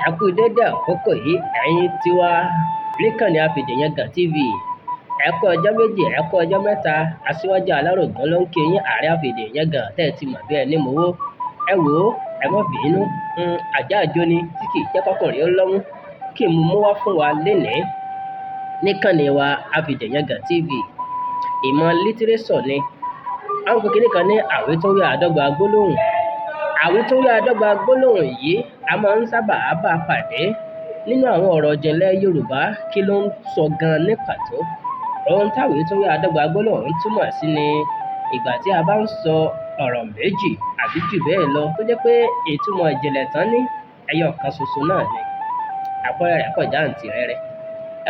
Ẹ kú dédé àkókò yìí ẹ̀yin tiwa níkànnì AFÈDÈYANGÀN Tv. Ẹ kú ọjọ́ méjì, ẹ kú ọjọ́ mẹ́ta, aṣíwájú alárògán ló ń kí yín, ààrẹ AFÈDÈYANGàn tẹ́ ẹ ti mọ̀ bí ẹni mowó. Ẹ wò ó, ẹ má bínú, àjá àjò ni tí kì í jẹ́ kọ́kùnrin ó lọ́mú. Kí n mú wá fún wa lénìí níkànnì wa AFÈDÈYANGàn TV. Ìmọ̀ lítírésọ̀ ni. Àwọn kékeré kan ní àwítúnwí àdọ́gba gbólóhùn. Àwítúnwí àdọ́gba gbólóhùn yìí a máa ń sábà bá pàdé nínú àwọn ọ̀rọ̀ ìjìnlẹ̀ Yorùbá. Kí ló ń sọ gan-an ní pàtó? Ohun táwítúnwí àdọ́gba gbólóhùn túmọ̀ sí ni ìgbà tí a bá ń sọ ọ̀rọ̀ méjì àbí jù bẹ́ẹ̀ lọ tó jẹ́ pé ìtumọ̀ ìjìnlẹ̀ tán ní ẹyọ kan ṣoṣo náà ni. Àpẹẹrẹ rẹ̀ pọ̀ jàǹtìrẹrẹ.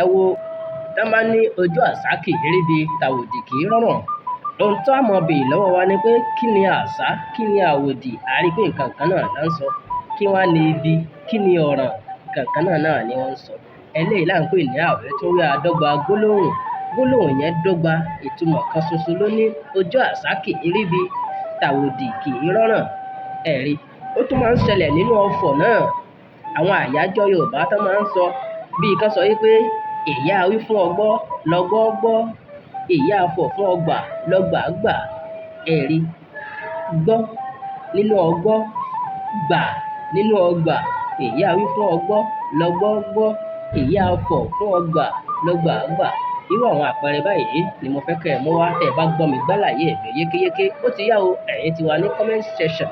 Ẹ wo tán bá ní ojú àṣá kì í ríbi, tàwòdì kì í rọ̀rùn. Ohun tó àmọ́ bèèrè lọ́wọ́ wa ni pé kí ni àṣá, kí ni àwòdì? A rí pé nǹkan kan náà là ń sọ. Kí wá ni ibi, kí ni ọ̀ràn? Nǹkan kan náà ni wọ́n ń sọ. Eléyìí là ń pè ní àwítúnwí àdọ́gba gbólóhùn. Gbólóhùn yẹn dọ́gba, ìtumọ̀ kan ṣoṣo ló ní. Ojú àṣá kì í ríbi, tàwòdì kì í rọ̀rùn. Ẹ rí, ó tún máa ń ṣẹlẹ̀ nínú ọfọ̀ náà. Àwọn àyájọ́ Yorùbá tán máa ń sọ bíi kán sọ wípé ìyá wí fún ọgbọ́, lọgbọ́ gbọ́. Ìyá fọ̀ fún ọgbà, lọgbà gbà. Ẹ rí, gbọ́ nínú ọgbọ́, gbà nínú ọgbà. Ìyá wí fún ọgbọ́, lọgbọ́ gbọ́. Ìyá fọ̀ fún ọgbà, lọgbà gbà. Irú àwọn àpẹẹrẹ báyìí ni mo fẹ́ kẹ́ ẹ mú wá tẹ́ ẹ bá gbọ́ mi gbálàyé mi yékéyéké. Ó ti yá o, ẹ̀yin ti wà ní comment section.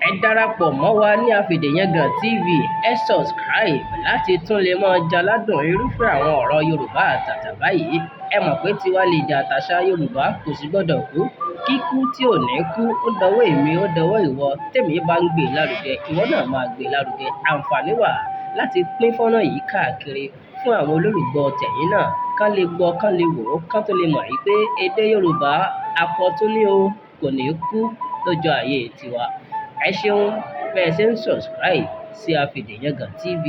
Ẹ darapọ̀ mọ́ wa ní AFÈDÈYANGàn TV. Ẹ subscribe láti tún lè máa jaládùn irúfẹ́ àwọn ọ̀rọ̀ Yorùbá àtàtà báyìí. Ẹ mọ̀ pé tiwa lè jà àtàṣà Yorùbá kò sì gbọ́dọ̀ kú. Kíkú tí ò ní kú, ó dọwọ́ èmi, ó dọwọ́ ìwọ. Tèmi bá ń gbé lárugẹ, ìwọ náà máa gbé lárugẹ. Àǹfààní wà láti pín fọ́nrán yìí káàkiri fún àwọn olólùgbọ́ tẹ̀yin náà. Kán lè gbọ́, kán lè wò ó, kán tó lè mọ̀ wípé èdè Yorùbá akọtún ní o, kò ní kú lọ́jọ́ ayé tiwa. Ẹ ṣeun bẹ́ẹ̀ ṣe ń subscribe sí AFÈDÈYANGàn TV.